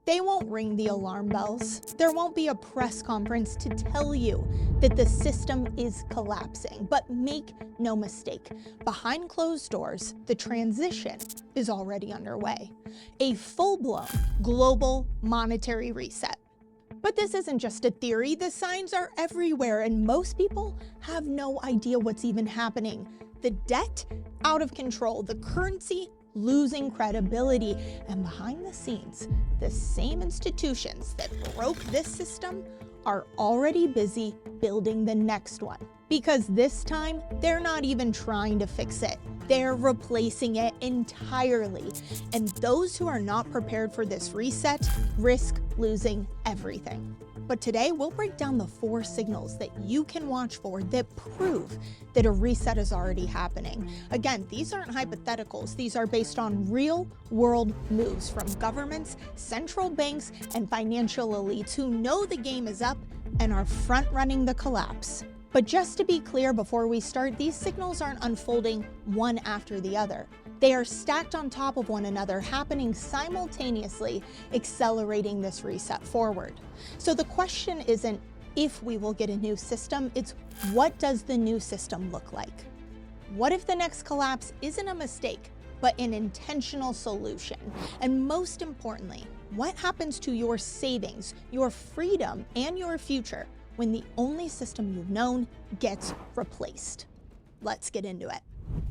They won't ring the alarm bells. There won't be a press conference to tell you that the system is collapsing. But make no mistake, behind closed doors, the transition is already underway. A full-blown global monetary reset. But this isn't just a theory. The signs are everywhere, and most people have no idea what's even happening. The debt out of control, the currency losing credibility, and behind the scenes, the same institutions that broke this system are already busy building the next one. Because this time, they're not even trying to fix it. They're replacing it entirely. And those who are not prepared for this reset risk losing everything. But today, we'll break down the 4 signals that you can watch for that prove that a reset is already happening. Again, these aren't hypotheticals. These are based on real-world moves from governments, central banks, and financial elites who know the game is up and are front-running the collapse. But just to be clear before we start, these signals aren't unfolding one after the other. They are stacked on top of one another, happening simultaneously, accelerating this reset forward. So the question isn't if we will get a new system, it's what does the new system look like? What if the next collapse isn't a mistake, but an intentional solution? And most importantly, what happens to your savings, your freedom, and your future when the only system you've known gets replaced? Let's get into it.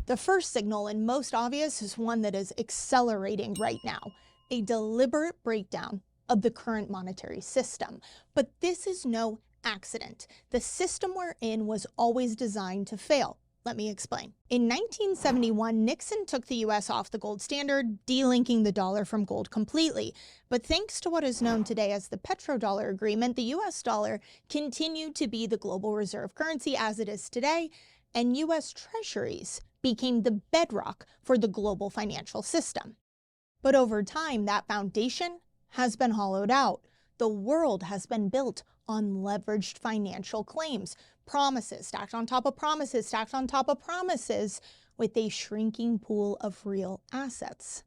The first signal, and most obvious, is one that is accelerating right now, a deliberate breakdown of the current monetary system. But this is no accident. The system we're in was always designed to fail. Let me explain. In 1971, Nixon took the US off the gold standard, delinking the dollar from gold completely. But thanks to what is known today as the petrodollar agreement, the US dollar continued to be the global reserve currency as it is today, and US treasuries became the bedrock for the global financial system. But over time, that foundation has been hollowed out. The world has been built on leveraged financial claims, promises stacked on top of promises, stacked on top of promises, with a shrinking pool of real assets.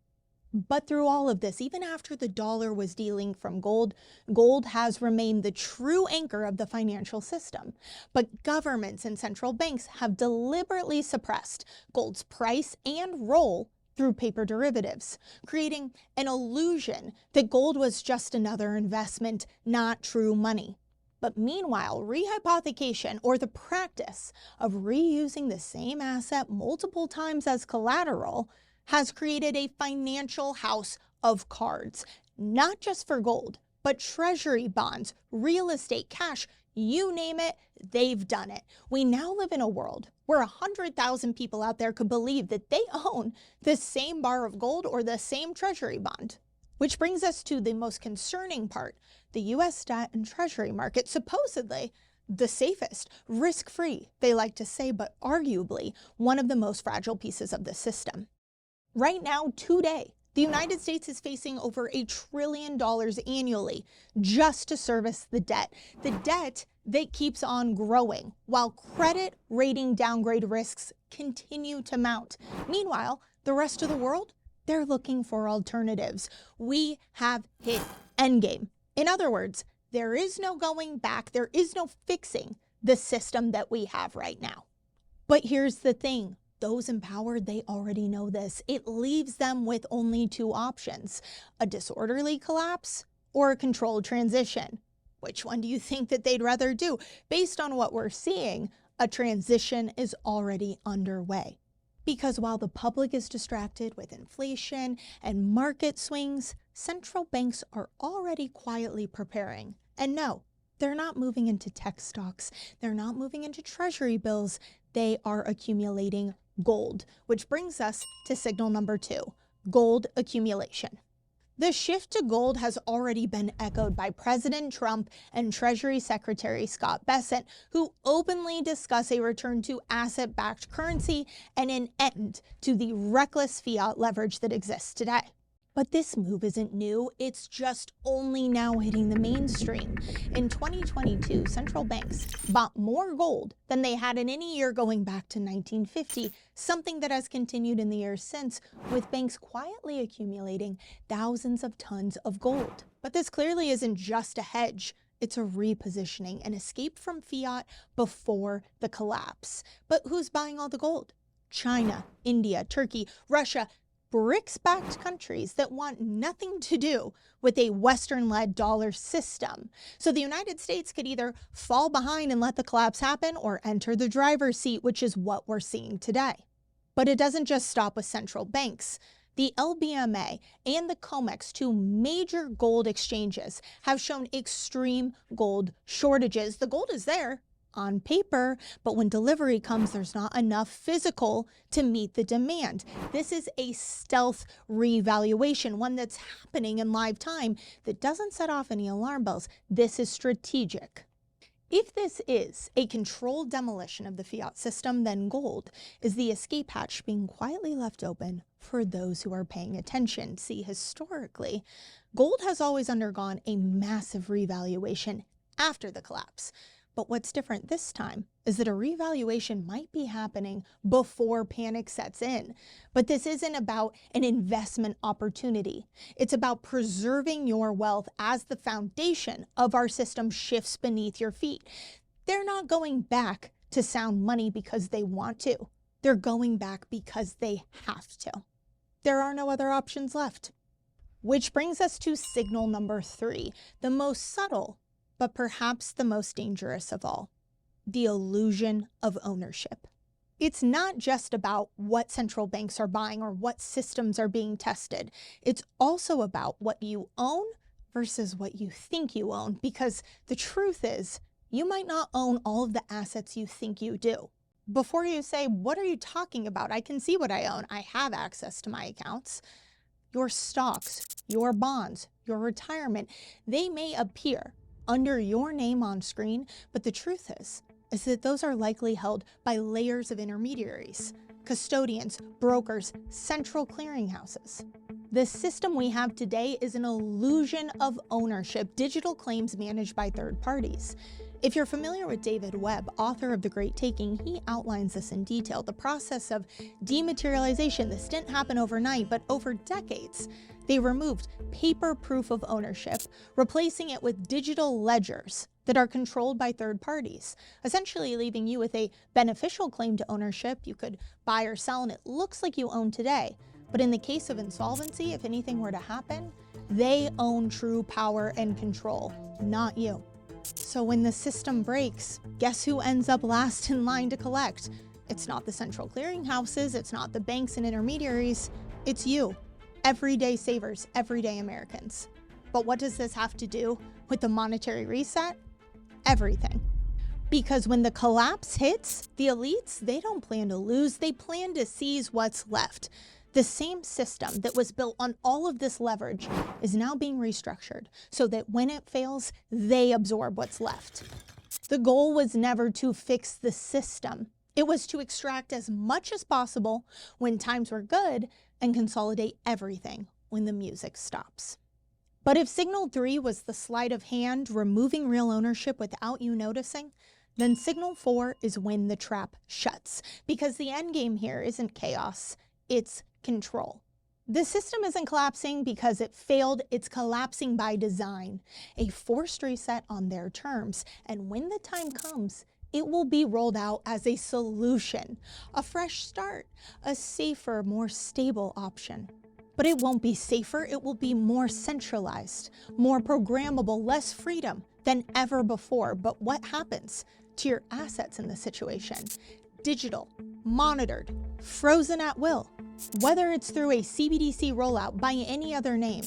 But through all of this, even after the dollar was dealing from gold, gold has remained the true anchor of the financial system. But governments and central banks have deliberately suppressed gold's price and role through paper derivatives, creating an illusion that gold was just another investment, not true money. But meanwhile, rehypothecation, or the practice of reusing the same asset multiple times as collateral, has created a financial house of cards, not just for gold, but treasury bonds, real estate, cash, you name it, they've done it. We now live in a world where 100,000 people out there could believe that they own the same bar of gold or the same treasury bond. Which brings us to the most concerning part, the US debt and treasury market, supposedly the safest, risk-free, they like to say, but arguably one of the most fragile pieces of the system. Right now, today, the United States is facing over $1 trillion annually just to service the debt that keeps on growing while credit rating downgrade risks continue to mount. Meanwhile, the rest of the world, they're looking for alternatives. We have hit endgame. In other words, there is no going back. There is no fixing the system that we have right now. But here's the thing. Those in power, they already know this. It leaves them with only 2 options, a disorderly collapse or a controlled transition. Which one do you think that they'd rather do? Based on what we're seeing, a transition is already underway. Because while the public is distracted with inflation and market swings, central banks are already quietly preparing. And no, they're not moving into tech stocks. They're not moving into treasury bills. They are accumulating gold, which brings us to signal number 2, gold accumulation. The shift to gold has already been echoed by President Trump and Treasury Secretary Scott Bessent, who openly discuss a return to asset-backed currency and an end to the reckless fiat leverage that exists today. But this move isn't new, it's just only now hitting the mainstream. In 2022, central banks bought more gold than they had in any year going back to 1950, something that has continued in the years since, with banks quietly accumulating thousands of tons of gold. But this clearly isn't just a hedge. It's a repositioning, an escape from fiat before the collapse. But who's buying all the gold? China, India, Turkey, Russia, BRICS-backed countries that want nothing to do with a Western-led dollar system. So the United States could either fall behind and let the collapse happen or enter the driver's seat, which is what we're seeing today. But it doesn't just stop with central banks. The LBMA and the COMEX, two major gold exchanges, have shown extreme gold shortages. The gold is there on paper, but when delivery comes, there's not enough physical to meet the demand. This is a stealth revaluation, one that's happening in live time that doesn't set off any alarm bells. This is strategic. If this is a controlled demolition of the fiat system, then gold is the escape hatch being quietly left open for those who are paying attention. See, historically, gold has always undergone a massive revaluation after the collapse. But what's different this time is that a revaluation might be happening before panic sets in. But this isn't about an investment opportunity. It's about preserving your wealth as the foundation of our system shifts beneath your feet. They're not going back to sound money because they want to. They're going back because they have to. There are no other options left. Which brings us to signal number 3, the most subtle, but perhaps the most dangerous of all, the illusion of ownership. It's not just about what central banks are buying or what systems are being tested. It's also about what you own versus what you think you own, because the truth is, you might not own all of the assets you think you do. Before you say, what are you talking about? I can see what I own. I have access to my accounts. Your stocks, your bonds, your retirement, they may appear under your name on screen, but the truth is that those are likely held by layers of intermediaries, custodians, brokers, central clearinghouses. The system we have today is an illusion of ownership, digital claims managed by third parties. If you're familiar with David Webb, author of The Great Taking, he outlines this in detail. The process of dematerialization, this didn't happen overnight, but over decades. They removed paper proof of ownership, replacing it with digital ledgers that are controlled by third parties, essentially leaving you with a beneficial claim to ownership. You could buy or sell and it looks like you own today. But in the case of insolvency, if anything were to happen, they own true power and control, not you. So when the system breaks, guess who ends up last in line to collect? It's not the central clearinghouses, it's not the banks and intermediaries, it's you. Everyday savers, everyday Americans. But what does this have to do with the monetary reset? Everything. Because when the collapse hits, the elites, they don't plan to lose, they plan to seize what's left. The same system that was built on all of this leverage is now being restructured so that when it fails, they absorb what's left. The goal was never to fix the system. It was to extract as much as possible when times were good and consolidate everything when the music stops. But if signal 3 was the sleight of hand, removing real ownership without you noticing, then signal 4 is when the trap shuts. Because the end game here isn't chaos, it's control. The system isn't collapsing because it failed, it's collapsing by design. A forced reset on their terms. And when the time comes, it will be rolled out as a solution, a fresh start, a safer, more stable option. But it won't be safer, it will be more centralized, more programmable, less freedom than ever before. But what happens to your assets in this situation? Digital, monitored, frozen at will. Whether it's through a CBDC rollout by any other name,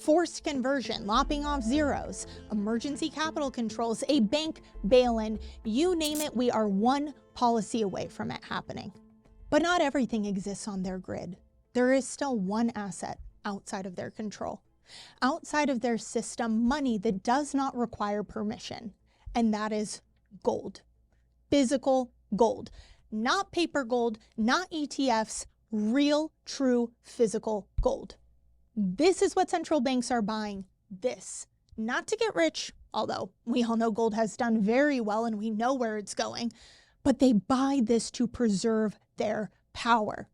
forced conversion, lopping off zeros, emergency capital controls, a bank bail-in, you name it, we are one policy away from it happening. But not everything exists on their grid. There is still one asset outside of their control, outside of their system, money that does not require permission, and that is gold. Physical gold. Not paper gold, not ETFs, real, true, physical gold. This is what central banks are buying. This, not to get rich, although we all know gold has done very well and we know where it's going, but they buy this to preserve their power.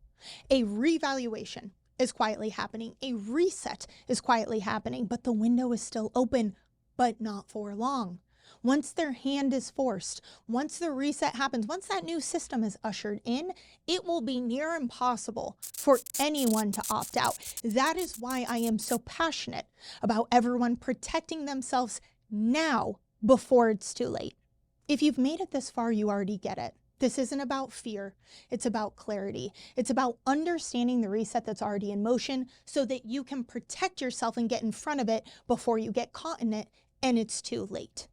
A revaluation is quietly happening. A reset is quietly happening, but the window is still open, but not for long. Once their hand is forced, once the reset happens, once that new system is ushered in, it will be near impossible for anyone to opt out. That is why I am so passionate about everyone protecting themselves now before it's too late. If you've made it this far, you already get it. This isn't about fear. It's about clarity. It's about understanding the reset that's already in motion so that you can protect yourself and get in front of it before you get caught in it and it's too late.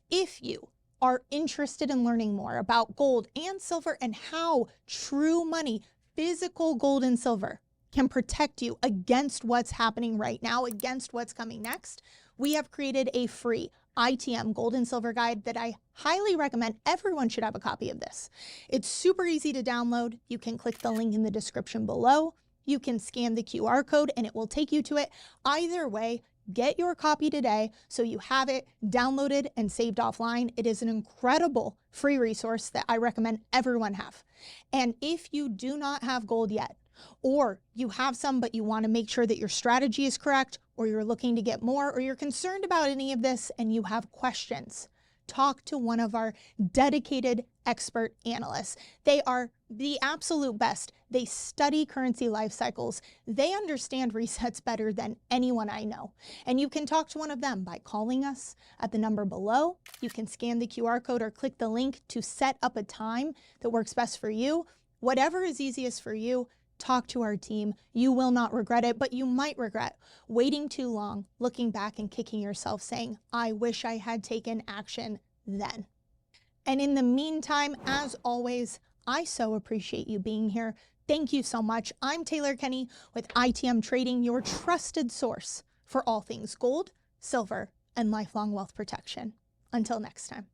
If you are interested in learning more about gold and silver and how true money, physical gold and silver, can protect you against what's happening right now, against what's coming next, we have created a free ITM gold and silver guide that I highly recommend. Everyone should have a copy of this. It's super easy to download. You can click the link in the description below. You can scan the QR code and it will take you to it. Either way, get your copy today so you have it downloaded and saved offline. It is an incredible free resource that I recommend everyone have. And if you do not have gold yet, or you have some but you want to make sure that your strategy is correct, or you're looking to get more, or you're concerned about any of this and you have questions, talk to one of our dedicated expert analysts. They are the absolute best. They study currency life cycles. They understand resets better than anyone I know. And you can talk to one of them by calling us at the number below. You can scan the QR code or click the link to set up a time that works best for you. Whatever is easiest for you, talk to our team. You will not regret it, but you might regret waiting too long, looking back and kicking yourself saying, I wish I had taken action then. And in the meantime, as always, I so appreciate you being here. Thank you so much. I'm Taylor Kenney with ITM Trading, your trusted source for all things gold, silver, and lifelong wealth protection. Until next time.